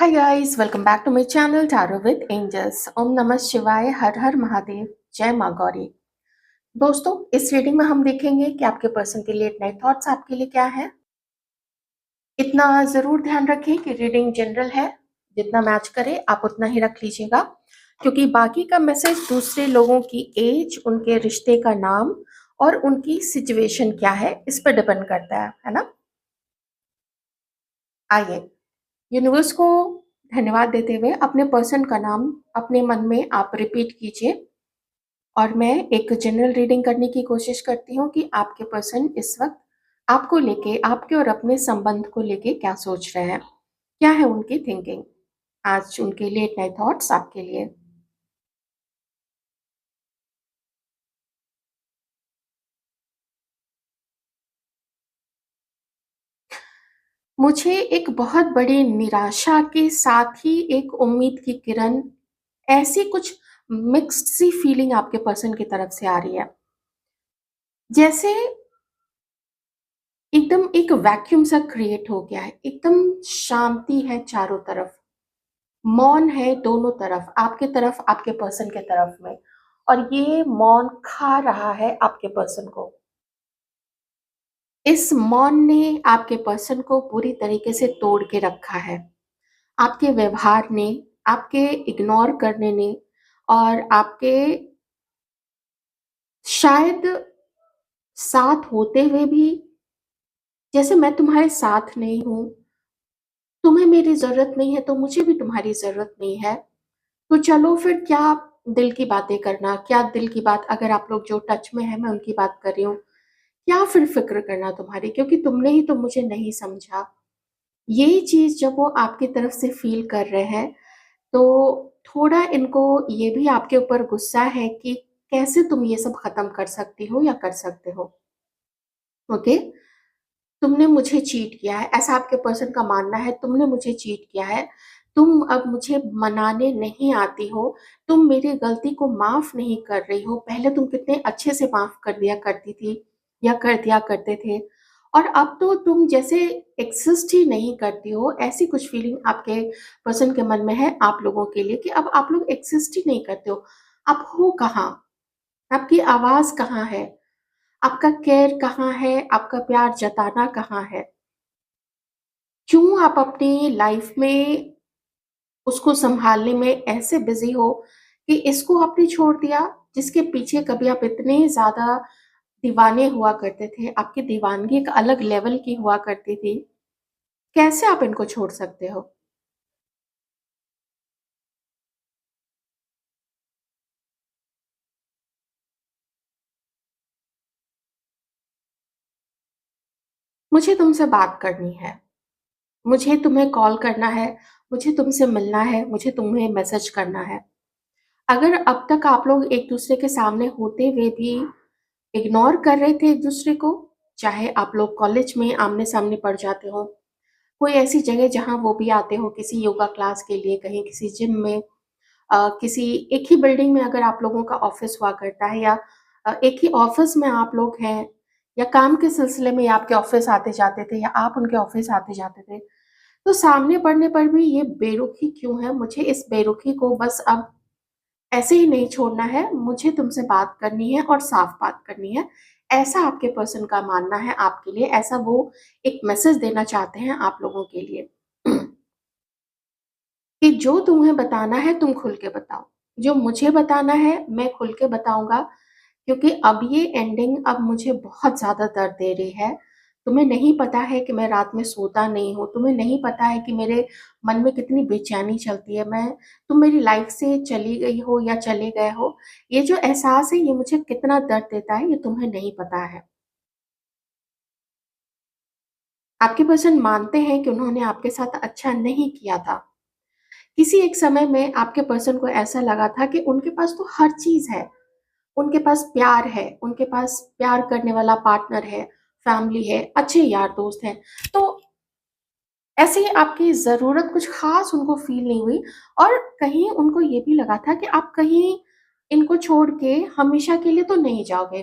Hi guys, welcome back to my channel Tarot with Angels. ओम नमः शिवाय, हर हर महादेव, जय माँ गौरी। दोस्तों, इस रीडिंग में हम देखेंगे कि आपके पर्सन के लेट नाइट थॉट्स आपके लिए क्या है। इतना जरूर ध्यान रखें कि रीडिंग जनरल है, जितना मैच करे आप उतना ही रख लीजिएगा, क्योंकि बाकी का मैसेज दूसरे लोगों की एज, उनके रिश्ते का नाम और उनकी सिचुएशन क्या है इस पर डिपेंड करता है ना। आइए यूनिवर्स को धन्यवाद देते हुए अपने पर्सन का नाम अपने मन में आप रिपीट कीजिए और मैं एक जनरल रीडिंग करने की कोशिश करती हूँ कि आपके पर्सन इस वक्त आपको लेके, आपके और अपने संबंध को लेके क्या सोच रहे हैं, क्या है उनकी थिंकिंग, आज उनके लेट नाइट थॉट्स आपके लिए। मुझे एक बहुत बड़ी निराशा के साथ ही एक उम्मीद की किरण, ऐसी कुछ मिक्स्ड सी फीलिंग आपके पर्सन की तरफ से आ रही है। जैसे एकदम एक वैक्यूम सा क्रिएट हो गया है, एकदम शांति है चारों तरफ, मौन है दोनों तरफ, आपके तरफ आपके पर्सन के तरफ में, और ये मौन खा रहा है आपके पर्सन को। इस मौन ने आपके पर्सन को पूरी तरीके से तोड़ के रखा है। आपके व्यवहार ने, आपके इग्नोर करने ने और आपके शायद साथ होते हुए भी, जैसे मैं तुम्हारे साथ नहीं हूं, तुम्हें मेरी जरूरत नहीं है तो मुझे भी तुम्हारी जरूरत नहीं है, तो चलो फिर क्या दिल की बातें करना, क्या दिल की बात, अगर आप लोग जो टच में है मैं उनकी बात कर रही हूँ, क्या फिर फिक्र करना तुम्हारी, क्योंकि तुमने ही तो मुझे नहीं समझा। ये चीज जब वो आपकी तरफ से फील कर रहे हैं तो थोड़ा इनको ये भी आपके ऊपर गुस्सा है कि कैसे तुम ये सब खत्म कर सकती हो या कर सकते हो। ओके, तुमने मुझे चीट किया है, ऐसा आपके पर्सन का मानना है, तुमने मुझे चीट किया है, तुम अब मुझे मनाने नहीं आती हो, तुम मेरी गलती को माफ नहीं कर रही हो, पहले तुम कितने अच्छे से माफ कर दिया करती थी या कर दिया करते थे, और अब तो तुम जैसे एक्सिस्ट ही नहीं करती हो, ऐसी कुछ फीलिंग आपके पर्सन के मन में है आप लोगों के लिए कि अब आप लोग एक्सिस्ट ही नहीं करते हो। आप हो कहाँ, आपकी आवाज कहाँ है, आपका केयर कहाँ है, आपका प्यार जताना कहाँ है। क्यों आप अपनी लाइफ में उसको संभालने में ऐसे बिजी हो कि इसको आपने छोड़ दिया, जिसके पीछे कभी आप इतने ज्यादा दीवाने हुआ करते थे, आपकी दीवानगी एक अलग लेवल की हुआ करती थी, कैसे आप इनको छोड़ सकते हो। मुझे तुमसे बात करनी है, मुझे तुम्हें कॉल करना है, मुझे तुमसे मिलना है, मुझे तुम्हें मैसेज करना है। अगर अब तक आप लोग एक दूसरे के सामने होते हुए भी इग्नोर कर रहे थे एक दूसरे को, चाहे आप लोग कॉलेज में आमने सामने पड़ जाते हो, कोई ऐसी जगह जहां वो भी आते हो किसी योगा क्लास के लिए, कहीं किसी जिम में, किसी एक ही बिल्डिंग में अगर आप लोगों का ऑफिस हुआ करता है, या एक ही ऑफिस में आप लोग हैं, या काम के सिलसिले में आपके ऑफिस आते जाते थे या आप उनके ऑफिस आते जाते थे, तो सामने पड़ने पर भी ये बेरुखी क्यों है। मुझे इस बेरुखी को बस अब ऐसे ही नहीं छोड़ना है, मुझे तुमसे बात करनी है और साफ बात करनी है, ऐसा आपके पर्सन का मानना है आपके लिए, ऐसा वो एक मैसेज देना चाहते हैं आप लोगों के लिए कि जो तुम्हें बताना है तुम खुल के बताओ, जो मुझे बताना है मैं खुल के बताऊंगा, क्योंकि अब ये एंडिंग अब मुझे बहुत ज्यादा दर्द दे रही है। तुम्हें नहीं पता है कि मैं रात में सोता नहीं हूँ, तुम्हें नहीं पता है कि मेरे मन में कितनी बेचैनी चलती है, मैं, तुम मेरी लाइफ से चली गई हो या चले गए हो, ये जो एहसास है ये मुझे कितना दर्द देता है ये तुम्हें नहीं पता है। आपके पर्सन मानते हैं कि उन्होंने आपके साथ अच्छा नहीं किया था। किसी एक समय में आपके पर्सन को ऐसा लगा था कि उनके पास तो हर चीज है, उनके पास प्यार है, उनके पास प्यार करने वाला पार्टनर है, फैमिली है, अच्छे यार दोस्त हैं, तो ऐसे ही आपकी जरूरत कुछ खास उनको फील नहीं हुई, और कहीं उनको ये भी लगा था कि आप कहीं इनको छोड़ के हमेशा के लिए तो नहीं जाओगे,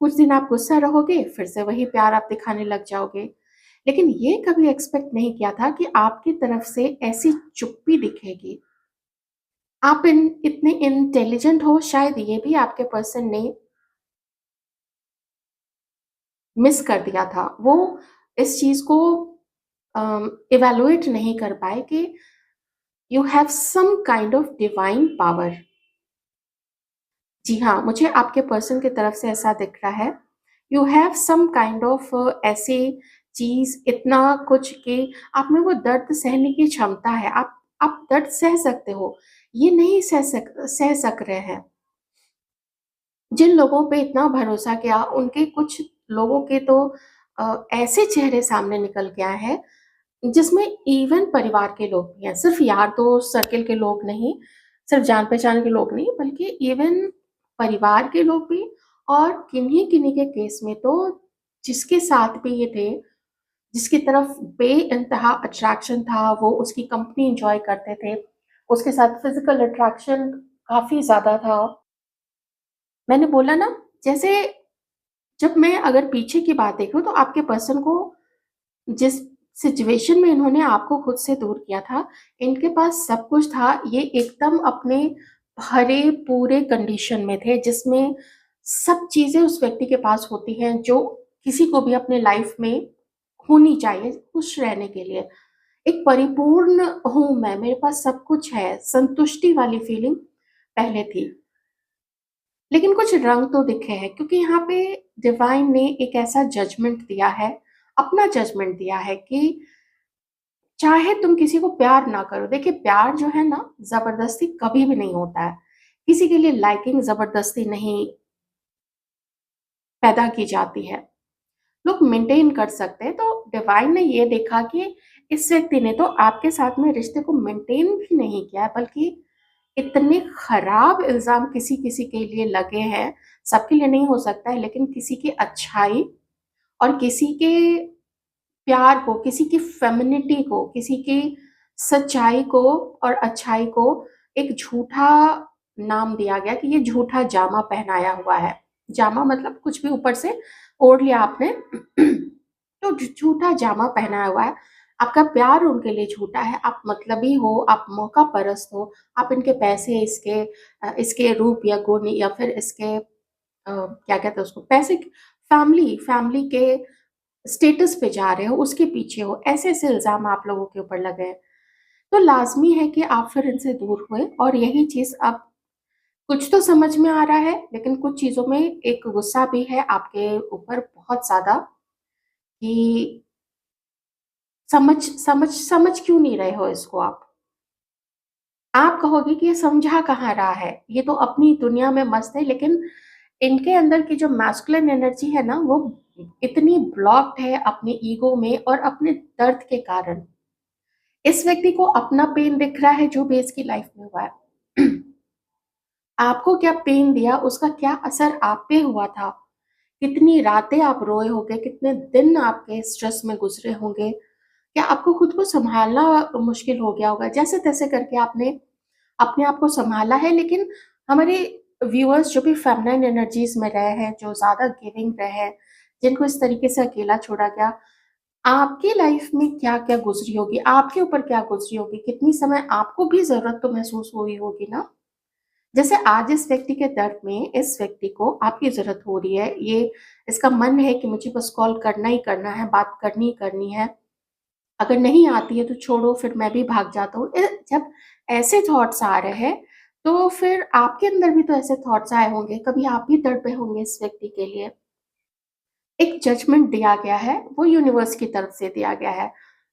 कुछ दिन आप गुस्सा रहोगे, फिर से वही प्यार आप दिखाने लग जाओगे, लेकिन ये कभी एक्सपेक्ट नहीं किया था कि आपकी तरफ से ऐसी चुप्पी दिखेगी। आप इन इतने इंटेलिजेंट हो, शायद ये भी आपके पर्सन ने मिस कर दिया था। वो इस चीज़ को इवैल्यूएट नहीं कर पाए कि you have some kind of divine power. जी हाँ, मुझे आपके पर्सन की तरफ से ऐसा दिख रहा है। You have some kind of ऐसी चीज़, इतना कुछ कि आप में वो दर्द सहने की क्षमता है। आप दर्द सह सकते हो। ये नहीं सह सक रहे हैं। जिन लोगों पे इतना भरोसा किया, उनके कुछ लोगों के तो ऐसे चेहरे सामने निकल के आए हैं, जिसमें इवन परिवार के लोग भी हैं। सिर्फ यार दोस्त सर्किल के लोग नहीं, सिर्फ जान-पहचान के लोग नहीं, बल्कि इवन परिवार के लोग भी। और किन्हीं-किन्हीं के केस में तो जिसके साथ भी ये थे, जिसकी तरफ बेइंतहा अट्रैक्शन था, वो उसकी कंपनी एन्जॉय करते थे, उसके साथ फिज़िकल अट्रैक्शन काफ़ी ज़्यादा था। मैंने बोला ना, जैसे जब मैं अगर पीछे की बात देखूँ तो आपके पर्सन को जिस सिचुएशन में इन्होंने आपको खुद से दूर किया था, इनके पास सब कुछ था। ये एकदम अपने भरे-पूरे कंडीशन में थे, जिसमें सब चीज़ें उस व्यक्ति के पास होती हैं, जो किसी को भी अपने लाइफ में होनी चाहिए, खुश रहने के लिए। एक परिपूर्ण हूँ मैं, मेरे पास सब कुछ है, संतुष्टि वाली फीलिंग पहले थी। लेकिन कुछ रंग तो दिखे हैं, क्योंकि यहाँ पे डिवाइन ने एक ऐसा जजमेंट दिया है, अपना जजमेंट दिया है कि चाहे तुम किसी को प्यार ना करो। देखिए, प्यार जो है ना, ज़बरदस्ती कभी भी नहीं होता है। किसी के लिए लाइकिंग ज़बरदस्ती नहीं पैदा की जाती है। लोग मेंटेन कर सकते हैं। तो डिवाइन ने ये देखा कि इस व्यक्ति ने तो आपके साथ में रिश्ते को मेंटेन भी नहीं किया है, बल्कि इतने खराब इल्ज़ाम किसी-किसी के लिए लगे हैं, सबके लिए नहीं हो सकता है, लेकिन किसी की अच्छाई और किसी के प्यार को, किसी की फेमिनिटी को, किसी की सच्चाई को और अच्छाई को एक झूठा नाम दिया गया कि ये झूठा जामा पहनाया हुआ है। जामा मतलब कुछ भी ऊपर से ओढ़ लिया आपने, तो झूठा जामा पहनाया हुआ है। आपका प्यार उनके लिए झूठा है, आप मतलबी हो, आप मौका परस्त हो, आप इनके पैसे, इसके रूप या गुण या फिर इसके क्या कहते हैं उसको, पैसे, फैमिली फैमिली के स्टेटस पे जा रहे हो, उसके पीछे हो, ऐसे-ऐसे इल्ज़ाम आप लोगों के ऊपर लगे हैं। तो लाज़मी है कि आप फिर इनसे दूर हुए, और यही चीज़ अब कुछ तो समझ में आ रहा है, लेकिन कुछ चीज़ों में एक गुस्सा भी है आपके ऊपर बहुत ज़्यादा, कि समझ समझ समझ क्यों नहीं रहे हो इसको आप? आप कहोगे कि ये समझा कहाँ रहा है, ये तो अपनी दुनिया में मस्त है, लेकिन इनके अंदर की जो मैस्कुलिन एनर्जी है ना, वो इतनी ब्लॉक्ड है अपने ईगो में और अपने दर्द के कारण। इस व्यक्ति को अपना पेन दिख रहा है जो भी इसकी लाइफ में हुआ है। आपको क्या पेन दिया, उसका क्या असर आप पे हुआ था? कितनी रातें आप रोए होंगे, कितने दिन आपके स्ट्रेस में गुज़रे होंगे? क्या आपको खुद को सँभालना मुश्किल हो गया होगा? जैसे-तैसे करके आपने अपने आप को सँभाला है, लेकिन हमारे व्यूअर्स जो भी फेमिनिन एनर्जीज़ में रहे हैं, जो ज़्यादा गिविंग रहे हैं, जिनको इस तरीके से अकेला छोड़ा गया, आपकी लाइफ में क्या-क्या गुज़री होगी? आपके ऊपर क्या गुज़री होगी? कितनी समय आपको भी ज़रूरत तो महसूस हुई होगी ना? जैसे आज इस व्यक्ति के दर्द में इस व्यक्ति को आपकी ज़रूरत हो रही है, ये इसका मन है कि मुझे बस कॉल करना ही करना है, बात करनी ही करनी है। अगर नहीं आती है तो छोड़ो, फिर मैं भी भाग जाता हूँ। जब ऐसे थॉट्स आ रहे हैं, तो फिर आपके अंदर भी तो ऐसे थॉट्स आए होंगे, कभी आप भी तड़पे होंगे इस व्यक्ति के लिए। एक जजमेंट दिया गया है, वो यूनिवर्स की तरफ से दिया गया है।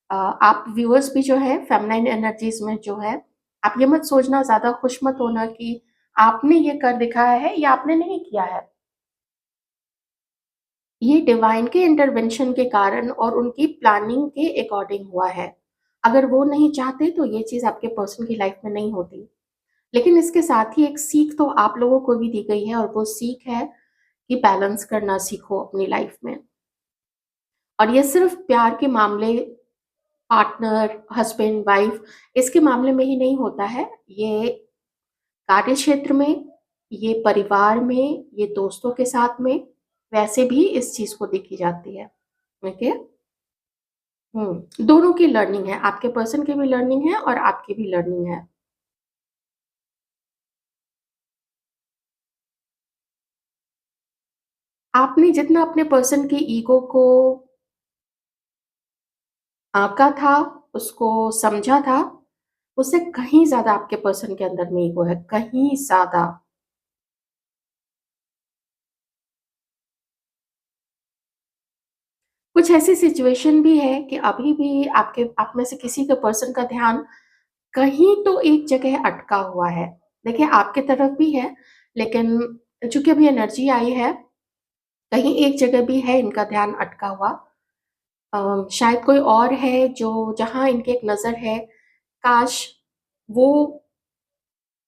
आप व्यूअर्स भी जो है फेमिनाइन एनर्जीज़ में जो है, आप ये मत सोचना, ज़्यादा खुश मत होना कि आपने ये कर दिखाया है या आपने नहीं किया है। ये डिवाइन के इंटरवेंशन के कारण और उनकी प्लानिंग के अकॉर्डिंग हुआ है। अगर वो नहीं चाहते तो ये चीज़ आपके पर्सन की लाइफ में नहीं होती। लेकिन इसके साथ ही एक सीख तो आप लोगों को भी दी गई है, और वो सीख है कि बैलेंस करना सीखो अपनी लाइफ में। और ये सिर्फ़ प्यार के मामले, पार्टनर, हस्बैंड, वाइफ, इसके मामले में ही नहीं होता है। ये कार्यक्षेत्र में, ये परिवार में, ये दोस्तों के साथ में, वैसे भी इस चीज़ को देखी जाती है। ओके? दोनों की लर्निंग है, आपके पर्सन की भी लर्निंग है और आपकी भी लर्निंग है। आपने जितना अपने पर्सन की ईगो को आँका था, उसको समझा था, उससे कहीं ज़्यादा आपके पर्सन के अंदर में ईगो है, कहीं ज़्यादा। कुछ ऐसी सिचुएशन भी है कि अभी भी आपके आप में से किसी के पर्सन का ध्यान कहीं तो एक जगह अटका हुआ है। देखिए, आपके तरफ भी है, लेकिन चूँकि अभी एनर्जी आई है, कहीं एक जगह भी है इनका ध्यान अटका हुआ। शायद कोई और है जो जहाँ इनकी एक नज़र है, काश वो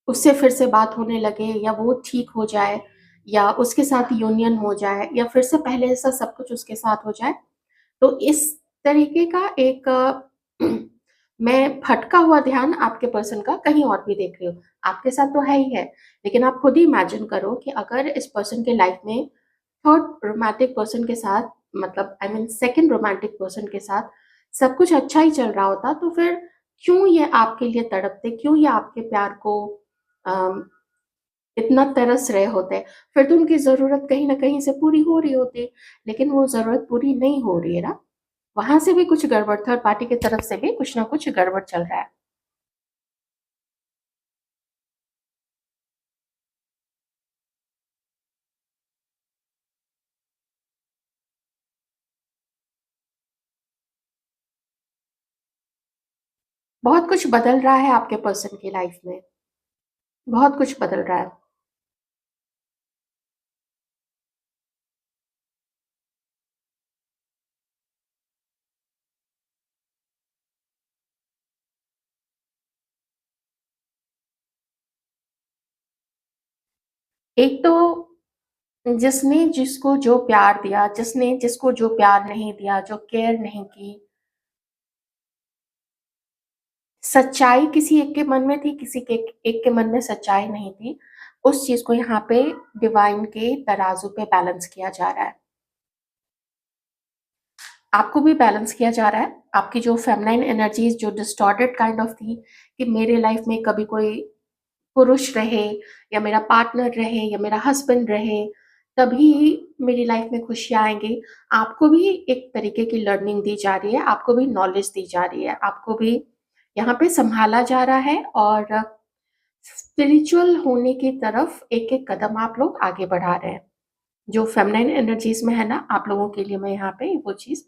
उससे फिर से बात होने लगे या वो ठीक हो जाए या उसके साथ यूनियन हो जाए या फिर से पहले जैसा सब कुछ उसके साथ हो जाए। तो इस तरीके का एक मैं भटका हुआ ध्यान आपके पर्सन का कहीं और भी देख रही हूँ। आपके साथ तो है ही है, लेकिन आप खुद ही इमेजिन करो कि अगर इस पर्सन के लाइफ में थर्ड रोमांटिक पर्सन के साथ, मतलब I mean second romantic person के साथ सब कुछ अच्छा ही चल रहा होता, तो फिर क्यों ये आपके लिए तड़पते, क्यों ये आपके प्यार को अम, इतना तरस रहे होते? फिर तो उनकी ज़रूरत कहीं न कहीं से पूरी हो रही होती, लेकिन वो ज़रूरत पूरी नहीं हो रही है ना। वहाँ से भी कुछ गड़बड़, थर्ड पार्टी की तरफ से भी कुछ ना कुछ गड़बड़ चल रहा है। बहुत कुछ बदल रहा है आपके पर्सन की लाइफ में, बहुत कुछ बदल रहा है। एक तो जिसने जिसको जो प्यार दिया, जिसने जिसको जो प्यार नहीं दिया, जो केयर नहीं की, सच्चाई किसी एक के मन में थी, किसी के एक के मन में सच्चाई नहीं थी। उस चीज़ को यहाँ पे डिवाइन के तराजू पे बैलेंस किया जा रहा है। आपको भी बैलेंस किया जा रहा है। आपकी जो फेमिनाइन एनर्जीज़ जो डिस्टॉर्टेड काइंड ऑफ थी कि मेरे लाइफ में कभी कोई पुरुष रहे या मेरा पार्टनर रहे या मेरा हस्बैंड रहे, तभी मेरी लाइफ में खुशियाँ आएँगी। आपको भी एक तरीके की लर्निंग दी जा रही है, आपको भी नॉलेज दी जा रही है, आपको भी यहाँ पे सँभाला जा रहा है और स्पिरिचुअल होने की तरफ एक-एक कदम आप लोग आगे बढ़ा रहे हैं। जो फेमिनाइन एनर्जीज़ में है ना, आप लोगों के लिए मैं यहाँ पे वो चीज़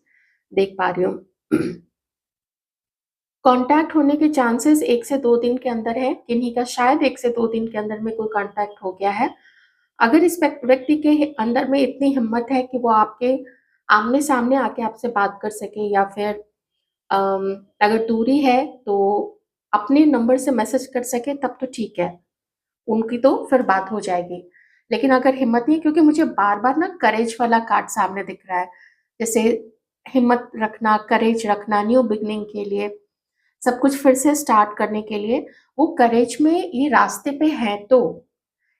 देख पा रही हूँ। कॉन्टैक्ट होने के चांसेस 1 से 2 दिन के अंदर है, किन्हीं का शायद 1 से 2 दिन के अंदर में कोई कॉन्टैक्ट हो गया है। अगर इस व्यक्ति के अंदर में इतनी हिम्मत है कि वो आपके आमने-सामने आके आपसे बात कर सके या फिर अम, अगर दूरी है तो अपने नंबर से मैसेज कर सके तब तो ठीक है, उनकी तो फिर बात हो जाएगी। लेकिन अगर हिम्मत नहीं है, क्योंकि मुझे बार-बार ना करेज वाला कार्ड सामने दिख रहा है। जैसे हिम्मत रखना, करेज रखना न्यू बिगिनिंग के लिए, सब कुछ फिर से स्टार्ट करने के लिए, वो करेज में ये रास्ते पे हैं तो,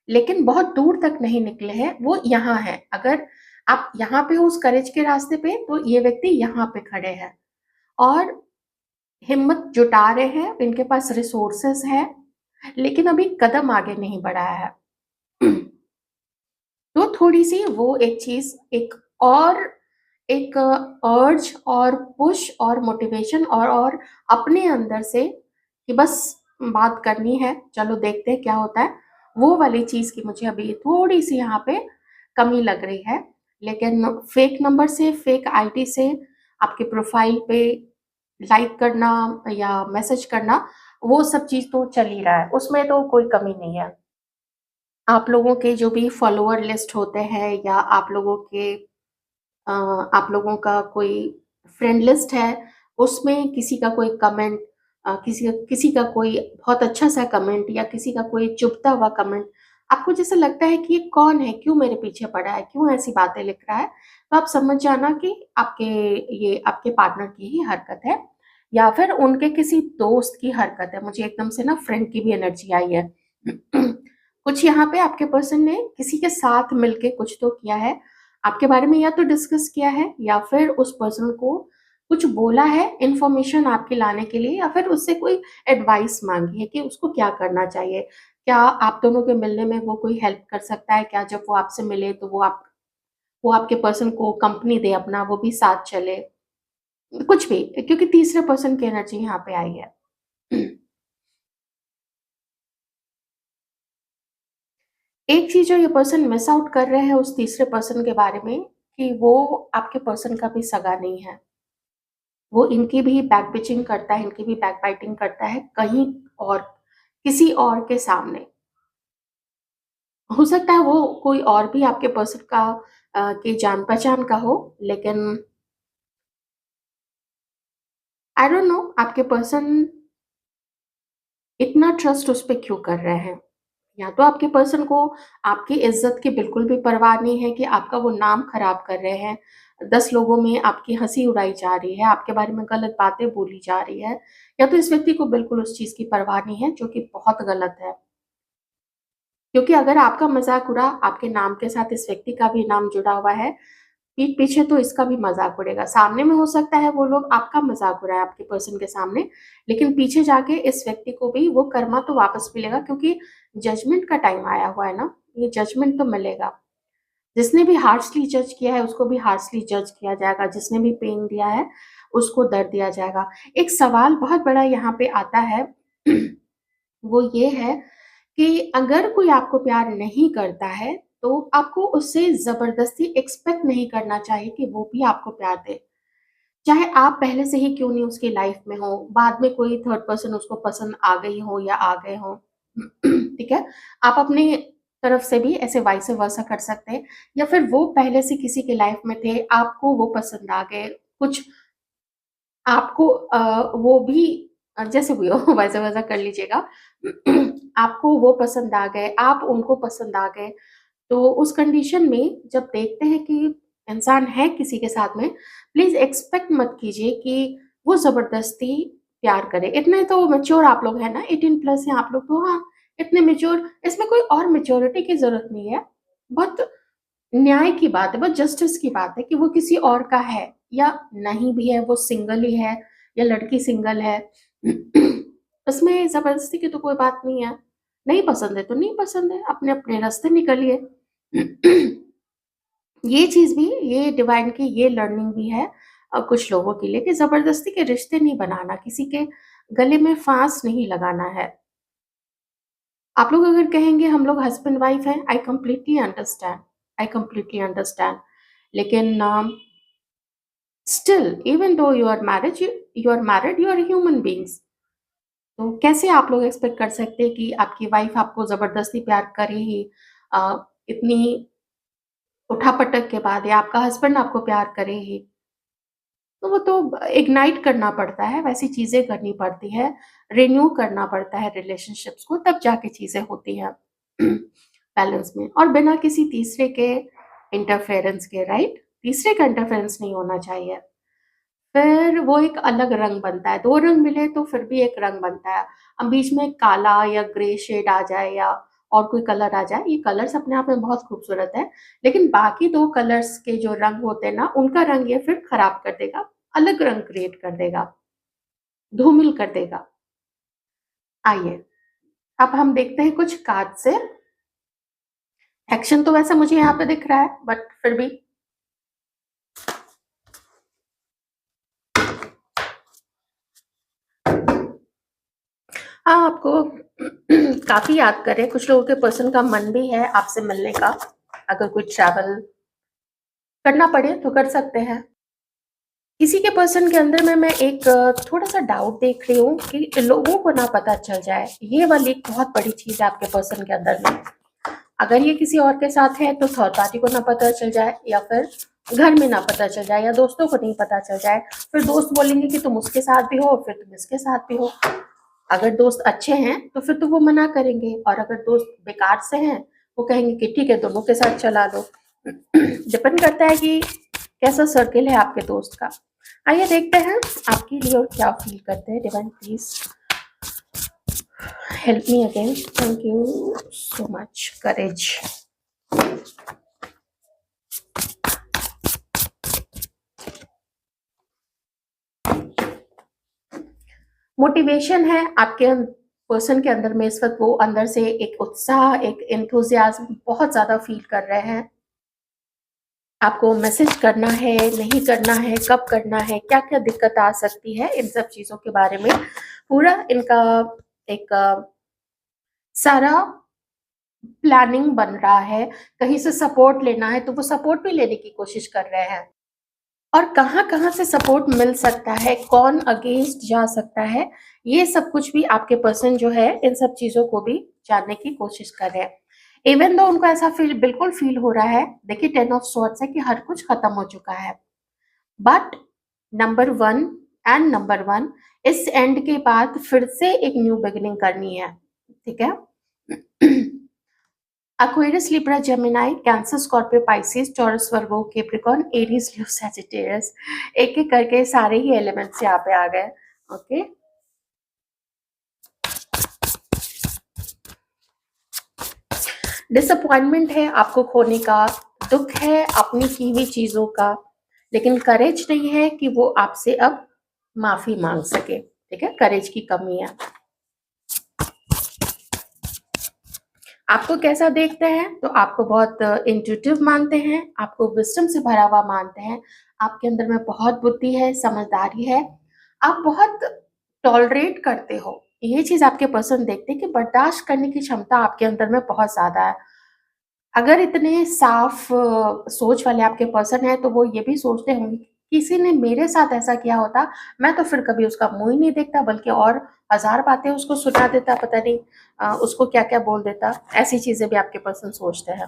लेकिन बहुत दूर तक नहीं निकले हैं, वो यहाँ हैं। अगर आप यहाँ पे हो उस करेज के रास्ते पे, तो ये व्यक्ति यहाँ पे खड़े हैं और हिम्मत जुटा रहे हैं, इनके पास रिसोर्सेज़ हैं, लेकिन अभी कदम आगे नहीं बढ़ाया है। तो थोड़ी-सी वो एक चीज़, एक और एक अर्ज और पुश और मोटिवेशन और अपने अंदर से कि बस बात करनी है, चलो देखते हैं क्या होता है। वो वाली चीज़ की मुझे अभी थोड़ी-सी यहाँ पे कमी लग रही है। लेकिन फेक नंबर से, फेक आईडी से आपके प्रोफ़ाइल पे लाइक करना या मैसेज करना, वो सब चीज़ तो चल ही रहा है, उसमें तो कोई कमी नहीं है। आप लोगों के जो भी फॉलोवर लिस्ट होते हैं या आप लोगों के आप लोगों का कोई फ्रेंड लिस्ट है, उसमें किसी का कोई कमेंट, किसी का कोई बहुत अच्छा-सा कमेंट या किसी का कोई चुभता हुआ कमेंट, आपको जैसे लगता है कि ये कौन है? क्यों मेरे पीछे पड़ा है? क्यों ऐसी बातें लिख रहा है? तो आप समझ जाना कि आपके ये आपके पार्टनर की ही हरकत है या फिर उनके किसी दोस्त की हरकत है। मुझे एकदम से ना फ्रेंड की भी एनर्जी आई है। कुछ यहाँ पे आपके पर्सन ने किसी के साथ मिलके कुछ तो किया है, आपके बारे में या तो डिस्कस किया है या फिर उस पर्सन को कुछ बोला है इन्फॉर्मेशन आपके लाने के लिए, या फिर उससे कोई एडवाइस मांगी है कि उसको क्या करना चाहिए? क्या आप दोनों के मिलने में वो कोई हेल्प कर सकता है क्या? जब वो आपसे मिले तो वो आपके पर्सन को कंपनी दे अपना, वो भी साथ चले, कुछ भी, क्योंकि तीसरे पर्सन की एनर्जी यहाँ पे आई है। एक चीज जो ये पर्सन मिस आउट कर रहे हैं उस तीसरे पर्सन के बारे में, कि वो आपके पर्सन का भी सगा नहीं है। वो इनकी भी बैक बिचिंग करता है, इनकी भी बैक बाइटिंग करता है कहीं और, किसी और के सामने। हो सकता है वो कोई और भी आपके पर्सन का की जान पहचान का हो, लेकिन आई डोंट नो आपके पर्सन इतना ट्रस्ट उस पे क्यों कर रहे हैं। या तो आपके पर्सन को आपकी इज्जत की बिल्कुल भी परवाह नहीं है, कि आपका वो नाम खराब कर रहे हैं, 10 लोगों में आपकी हंसी उड़ाई जा रही है, आपके बारे में गलत बातें बोली जा रही है, या तो इस व्यक्ति को बिल्कुल उस चीज की परवाह नहीं है, जो कि बहुत गलत है। क्योंकि अगर आपका मजाक उड़ा, आपके नाम के साथ इस व्यक्ति का भी नाम जुड़ा हुआ है, पीठ पीछे तो इसका भी मजाक उड़ेगा। सामने में हो सकता है वो लोग आपका मजाक उड़ाए आपके पर्सन के सामने, लेकिन पीछे जाके इस व्यक्ति को भी वो कर्मा तो वापस मिलेगा, क्योंकि जजमेंट का टाइम आया हुआ है ना, ये जजमेंट तो मिलेगा। जिसने भी हार्शली जज किया है उसको भी हार्शली जज किया जाएगा, जिसने भी पेन दिया है उसको दर्द दिया जाएगा। एक सवाल बहुत बड़ा यहाँ पे आता है, वो ये है कि अगर कोई आपको प्यार नहीं करता है, तो आपको उससे जबरदस्ती एक्सपेक्ट नहीं करना चाहिए कि वो भी आपको प्यार दे। चाहे आप पहले से ही क्यों नहीं उसकी लाइफ में हो, बाद में कोई थर्ड पर्सन उसको पसंद आ गई हो या आ गए हो, ठीक है? आप अपने तरफ से भी ऐसे वाइस वर्सा कर सकते हैं, या फिर वो पहले से किसी के लाइफ में थे, आपको वो पसंद आ गए, कुछ आपको वो भी जैसे भी हो वैसा-वैसा कर लीजिएगा। आपको वो पसंद आ गए, आप उनको पसंद आ गए, तो उस कंडीशन में जब देखते हैं कि इंसान है किसी के साथ में, प्लीज़ एक्सपेक्ट मत कीजिए कि वो ज़बरदस्ती प्यार करे। इतने तो मैच्योर आप लोग हैं ना, 18 प्लस हैं आप लोग, तो हाँ, इतने मैच्योर, इसमें कोई और मैच्योरिटी की ज़रूरत नहीं है। बहुत न्याय की बात है, बहुत जस्टिस की बात है कि वो किसी और का है या नहीं भी है, वो सिंगल ही है या लड़की सिंगल है। उसमें ज़बरदस्ती की तो कोई बात नहीं है। नहीं पसंद है तो नहीं पसंद है, अपने-अपने रास्ते निकलिए। ये चीज़ भी, ये डिवाइन की ये लर्निंग भी है कुछ लोगों के लिए, कि ज़बरदस्ती के रिश्ते नहीं बनाना, किसी के गले में फांस नहीं लगाना है। आप लोग अगर कहेंगे हम लोग हस्बैंड वाइफ हैं, I completely understand, I completely understand. लेकिन still even though you are married, you are human beings. तो कैसे आप लोग एक्सपेक्ट कर सकते हैं कि आपकी वाइफ आपको ज़बरदस्ती प्यार करे ही, इतनी उठा-पटक के बाद, या आपका हस्बैंड आपको प्यार करे ही। तो वो तो इग्नाइट करना पड़ता है, वैसी चीज़ें करनी पड़ती है, रिन्यू करना पड़ता है रिलेशनशिप्स को, तब जाके चीज़ें होती हैं बैलेंस में, और बिना किसी तीसरे के इंटरफेरेंस के, राइट? तीसरे का इंटरफेरेंस नहीं होना चाहिए। फिर वो एक अलग रंग बनता है, 2 रंग मिले तो फिर भी एक रंग बनता है। अब बीच में काला या ग्रे शेड आ जाए या और कोई कलर आ जाए, ये कलर्स अपने आप में बहुत खूबसूरत है, लेकिन बाकी 2 कलर्स के जो रंग होते हैं ना, उनका रंग ये फिर खराब कर देगा, अलग रंग क्रिएट कर देगा, धूमिल कर देगा। आइए, अब हम देखते हैं कुछ कार्ड से। एक्शन तो वैसे मुझे यहाँ पे दिख रहा है, बट फिर भी हाँ, आपको काफ़ी याद कर रहे हैं, कुछ लोगों के पर्सन का मन भी है आपसे मिलने का, अगर कोई ट्रैवल करना पड़े तो कर सकते हैं। किसी के पर्सन के अंदर में मैं एक थोड़ा-सा डाउट देख रही हूँ कि लोगों को ना पता चल जाए, ये वाली एक बहुत बड़ी चीज़ है आपके पर्सन के अंदर में। अगर ये किसी और के साथ है तो थर्ड पार्टी को ना पता चल जाए, या फिर घर में ना पता चल जाए, या दोस्तों को नहीं पता चल जाए। फिर दोस्त बोलेंगे कि तुम उसके साथ भी हो, फिर तुम इसके साथ भी हो। अगर दोस्त अच्छे हैं तो फिर तो वो मना करेंगे, और अगर दोस्त बेकार से हैं, वो कहेंगे कि ठीक है दोनों के साथ चला लो। डिपेंड करता है कि कैसा सर्किल है आपके दोस्त का। आइए देखते हैं आपके लिए और क्या फील करते हैं। Divine please help me again, thank you so much, courage. Motivation है आपके पर्सन के अंदर में इस वक़्त, वो अंदर से एक उत्साह, एक एंथुसियाज़्म बहुत ज़्यादा फ़ील कर रहे हैं। आपको मैसेज करना है, नहीं करना है, कब करना है, क्या-क्या दिक्कत आ सकती है, इन सब चीज़ों के बारे में पूरा इनका एक सारा प्लानिंग बन रहा है। कहीं से सपोर्ट लेना है तो वो सपोर्ट भी लेने की कोशिश कर रहे हैं। और कहाँ-कहाँ से सपोर्ट मिल सकता है, कौन अगेंस्ट जा सकता है, ये सब कुछ भी आपके पर्सन जो है इन सब चीज़ों को भी जानने की कोशिश कर रहे हैं। इवन दो उनको ऐसा बिल्कुल फ़ील हो रहा है, देखिए 10 ऑफ स्वॉर्ड्स है कि हर कुछ खत्म हो चुका है। बट नंबर 1 एंड नंबर 1, इस एंड के बाद फिर से एक न्यू बिगिनिंग करनी है, ठीक है? Aquarius, Libra, Gemini, Cancer, Scorpio, Pisces, Taurus, Virgo, Capricorn, Aries, Leo, Sagittarius, एक एक करके सारे ही एलिमेंट्स यहाँ पे आ गए। ओके, डिसअपॉइंटमेंट है आपको खोने का, दुख है अपनी की हुई चीजों का, लेकिन करेज नहीं है कि वो आपसे अब माफी मांग सके, ठीक है? करेज की कमी है। आपको कैसा देखते हैं? तो आपको बहुत इंट्यूटिव मानते हैं, आपको विजडम से भरा हुआ मानते हैं, आपके अंदर में बहुत बुद्धि है, समझदारी है, आप बहुत टॉलरेट करते हो। ये चीज़ आपके पर्सन देखते हैं कि बर्दाश्त करने की क्षमता आपके अंदर में बहुत ज़्यादा है। अगर इतने साफ सोच वाले आपके पर्सन हैं, तो वो ये भी सोचते होंगे कि किसी ने मेरे साथ ऐसा किया होता, मैं तो फिर कभी उसका मुँह ही नहीं देखता, बल्कि और हज़ार बातें उसको सुना देता, पता नहीं उसको क्या-क्या बोल देता। ऐसी चीज़ें भी आपके पर्सन सोचते हैं।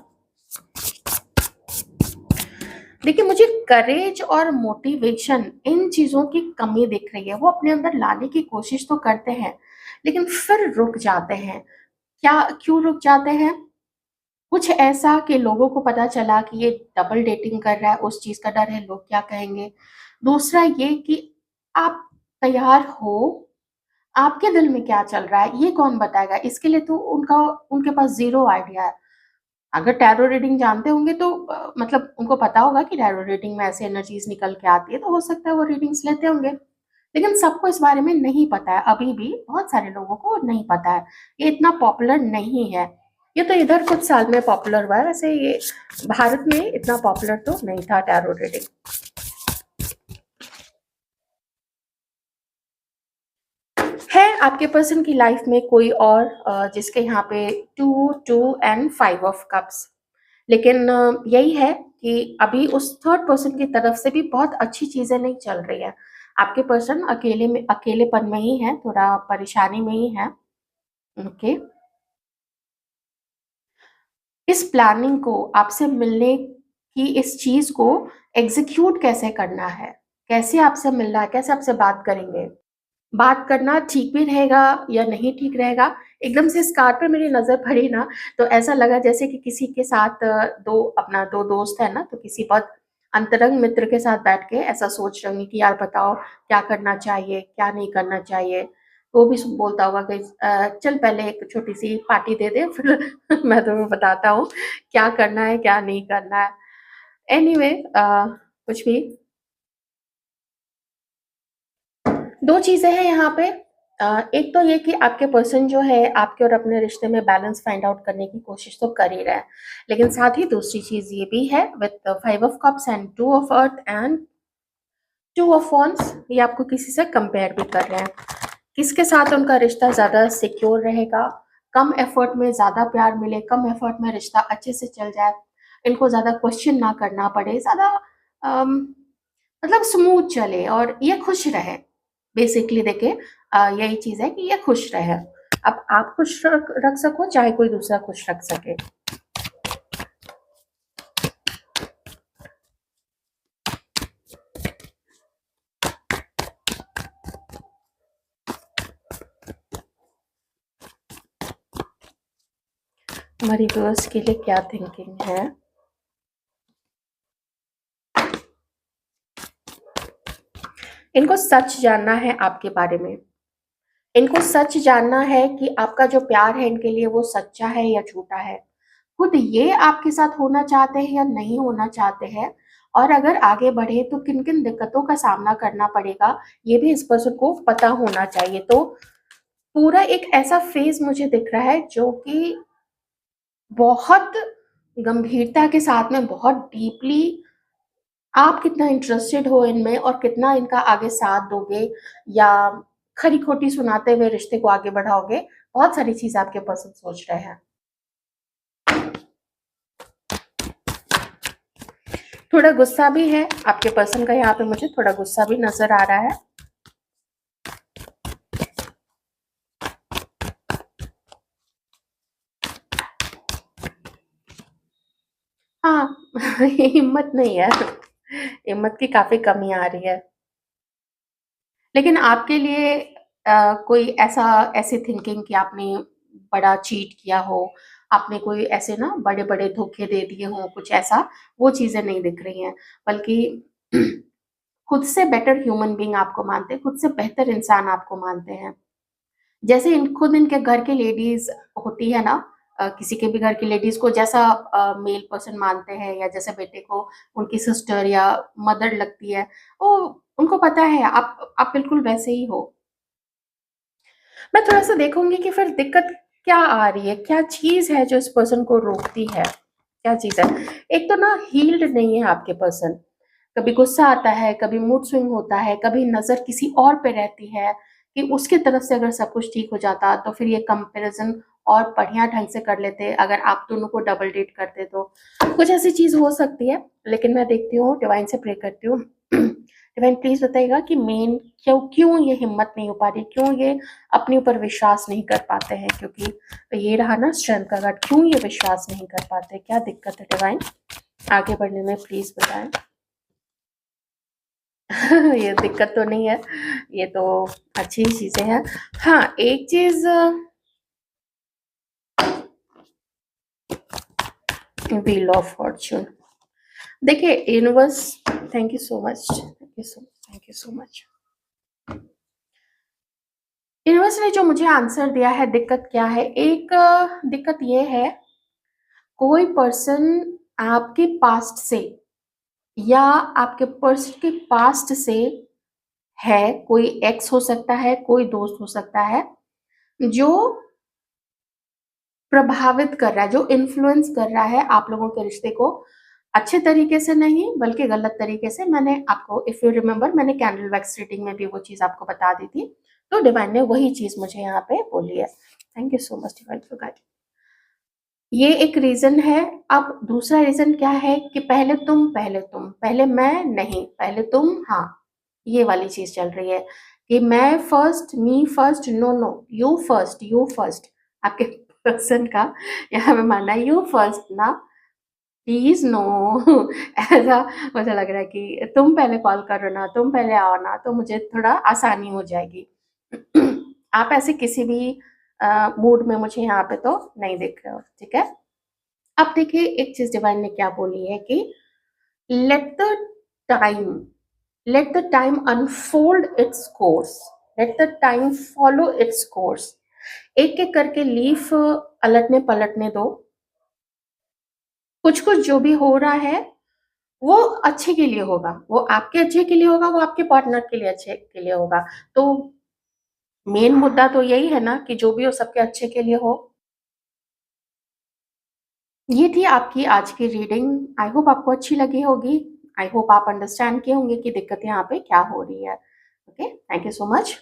देखिए, मुझे करेज और मोटिवेशन इन चीज़ों की कमी दिख रही है। वो अपने अंदर लाने की कोशिश तो करते हैं, लेकिन फिर रुक जाते हैं। क्या क्यों रुक जाते हैं? कुछ ऐसा कि लोगों को पता चला कि ये डबल डेटिंग कर रहा है, उस चीज़ का डर है, लोग क्या कहेंगे? दूसरा ये कि आप तैयार हो, आपके दिल में क्या चल रहा है, ये कौन बताएगा? इसके लिए तो उनके पास ज़ीरो आइडिया है। अगर टैरो रीडिंग जानते होंगे तो मतलब उनको पता होगा कि टैरो रीडिंग में ऐसे एनर्जीज़ निकल के आती है, तो हो सकता है वो रीडिंग्स लेते होंगे। लेकिन सबको इस बारे में नहीं पता है, अभी भी बहुत सारे लोगों को नहीं पता है। ये इतना पॉपुलर नहीं है। ये तो इधर कुछ साल में पॉपुलर हुआ है, वैसे ये भारत में इतना पॉपुलर तो नहीं था टैरो रीडिंग। है आपके पर्सन की लाइफ में कोई और जिसके यहाँ पे 2, 2 एंड 5 ऑफ कप्स, लेकिन यही है कि अभी उस थर्ड पर्सन की तरफ से भी बहुत अच्छी चीज़ें नहीं चल रही है। आपके पर्सन अकेलेपन में ही है, थोड़ा परेशानी में ही है। ओके। इस प्लानिंग को, आपसे मिलने की इस चीज़ को एग्ज़ीक्यूट कैसे करना है? कैसे आपसे मिलना है? कैसे आपसे बात करेंगे? बात करना ठीक भी रहेगा या नहीं ठीक रहेगा? एकदम से इस कार्ड पे मेरी नज़र पड़ी ना, तो ऐसा लगा जैसे कि किसी के साथ 2 दोस्त हैं ना, तो किसी बहुत अंतरंग मित्र के साथ बैठ के ऐसा सोच रहे होंगे कि यार बताओ क्या करना चाहिए, क्या नहीं करना चाहिए? तो वो भी बोलता होगा कि चल पहले एक छोटी-सी पार्टी दे दे फिर मैं तुम्हें बताता हूँ क्या करना है, क्या नहीं करना है। एनीवे कुछ भी 2 चीज़ें हैं यहाँ पे। एक तो ये कि आपके पर्सन जो है आपके और अपने रिश्ते में बैलेंस फाइंड आउट करने की कोशिश तो कर ही रहा है। लेकिन साथ ही दूसरी चीज़ ये भी है with 5 of cups and 2 of earth and 2 of wands, ये आपको किसी से कंपेयर भी कर रहे हैं। किसके साथ उनका रिश्ता ज़्यादा सिक्योर रहेगा, कम एफर्ट में ज़्यादा प्यार मिले, कम एफर्ट में रिश्ता अच्छे से चल जाए, इनको ज़्यादा क्वेश्चन ना करना पड़े, ज़्यादा अम, मतलब स्मूथ चले और ये खुश रहे। बेसिकली देखिए यही चीज़ है कि ये खुश रहे। अब आप खुश रख सको, चाहे कोई दूसरा खुश रख सके। हमारी व्यूअर्स के लिए क्या थिंकिंग है? इनको सच जानना है आपके बारे में। इनको सच जानना है कि आपका जो प्यार है इनके लिए वो सच्चा है या झूठा है। खुद ये आपके साथ होना चाहते हैं या नहीं होना चाहते हैं, और अगर आगे बढ़े तो किन-किन दिक्कतों का सामना करना पड़ेगा, ये भी इस पर्सन को पता होना चाहिए। तो पूरा एक ऐसा फ़ेज़ मुझे दिख रहा है जो कि बहुत गंभीरता के साथ में, बहुत डीपली आप कितना इंटरेस्टेड हो इनमें और कितना इनका आगे साथ दोगे या खरी-खोटी सुनाते हुए रिश्ते को आगे बढ़ाओगे, बहुत सारी चीज़ें आपके पर्सन सोच रहे हैं। थोड़ा गुस्सा भी है आपके पर्सन का, यहाँ पे मुझे थोड़ा गुस्सा भी नज़र आ रहा है। हाँ, हिम्मत नहीं है, हिम्मत की काफ़ी कमी आ रही है। लेकिन आपके लिए कोई ऐसी थिंकिंग कि आपने बड़ा चीट किया हो, आपने कोई ऐसे ना बड़े-बड़े धोखे दे दिए हों, कुछ ऐसा, वो चीज़ें नहीं दिख रही हैं। बल्कि खुद से बेटर ह्यूमन बीइंग आपको मानते हैं, खुद से बेहतर इंसान आपको मानते हैं। जैसे खुद इनके घर की लेडीज़ होती है ना, किसी के भी घर की लेडीज़ को जैसा मेल पर्सन मानते हैं या जैसे बेटे को उनकी सिस्टर या मदर लगती है, वो उनको पता है आप बिल्कुल वैसे ही हो। मैं थोड़ा-सा देखूँगी कि फिर दिक्कत क्या आ रही है? क्या चीज़ है जो इस पर्सन को रोकती है? क्या चीज़ है? एक तो ना हील्ड नहीं है आपके पर्सन। कभी गुस्सा आता है, कभी मूड स्विंग होता है, कभी नज़र किसी और पे रहती है कि उसकी तरफ से अगर सब कुछ ठीक हो जाता तो फिर ये कंपैरिज़न और बढ़िया ढंग से कर लेते अगर आप दोनों को डबल डेट करते तो। कुछ ऐसी चीज़ हो सकती है, लेकिन मैं देखती हूँ, डिवाइन से प्रे करती हूँ। डिवाइन प्लीज़ बताइएगा कि मेन क्यों क्यों ये हिम्मत नहीं हो पा रही? क्यों ये अपने ऊपर विश्वास नहीं कर पाते हैं? क्योंकि ये रहा ना स्ट्रेंथ का कार्ड, क्यों ये विश्वास नहीं कर पाते? क्या दिक्कत है डिवाइन? आगे बढ़ने में प्लीज़ बताएँ। ये दिक्कत तो नहीं है, ये तो अच्छी चीज़ें हैं। हाँ, एक चीज़ व्हील ऑफ फॉर्च्यून। देखिए universe, thank you so much, thank you so much, thank you so much. Universe ने जो मुझे आंसर दिया है, दिक्कत क्या है? एक दिक्कत ये है, कोई पर्सन आपके पास्ट से या आपके पर्सन के पास्ट से है, कोई एक्स हो सकता है, कोई दोस्त हो सकता है, जो प्रभावित कर रहा है, जो इन्फ्लुएंस कर रहा है आप लोगों के रिश्ते को, अच्छे तरीके से नहीं बल्कि गलत तरीके से। मैंने आपको, इफ यू रिमेंबर, मैंने कैंडल वैक्स रीडिंग में भी वो चीज़ आपको बता दी थी, तो डिवाइन ने वही चीज़ मुझे यहाँ पे बोली है। Thank you so much divine for guiding. ये एक रीज़न है। अब दूसरा रीज़न क्या है कि पहले मैं नहीं, पहले तुम हाँ, ये वाली चीज़ चल रही है कि मैं first, me first, no, no, you first. आपके पर्सन का यहाँ पे मानना है यू फर्स्ट ना, प्लीज़ नो। ऐसा मुझे लग रहा है कि तुम पहले कॉल करो ना, तुम पहले आओ ना, तो मुझे थोड़ा आसानी हो जाएगी। आप ऐसे किसी भी मूड में मुझे यहाँ पे तो नहीं दिख रहे हो, ठीक है? अब देखिए एक चीज़ डिवाइन ने क्या बोली है कि let the time let the time unfold its course, let the time follow its course. एक-एक करके लीफ अलटने-पलटने दो। कुछ-कुछ जो भी हो रहा है, वो अच्छे के लिए होगा, वो आपके अच्छे के लिए होगा, वो आपके पार्टनर के लिए अच्छे के लिए होगा। तो मेन मुद्दा तो यही है ना कि जो भी हो सबके अच्छे के लिए हो। ये थी आपकी आज की रीडिंग। आई होप आपको अच्छी लगी होगी। आई होप आप अंडरस्टैंड किए होंगे कि दिक्कत यहाँ पे क्या हो रही है। Okay, thank you so much.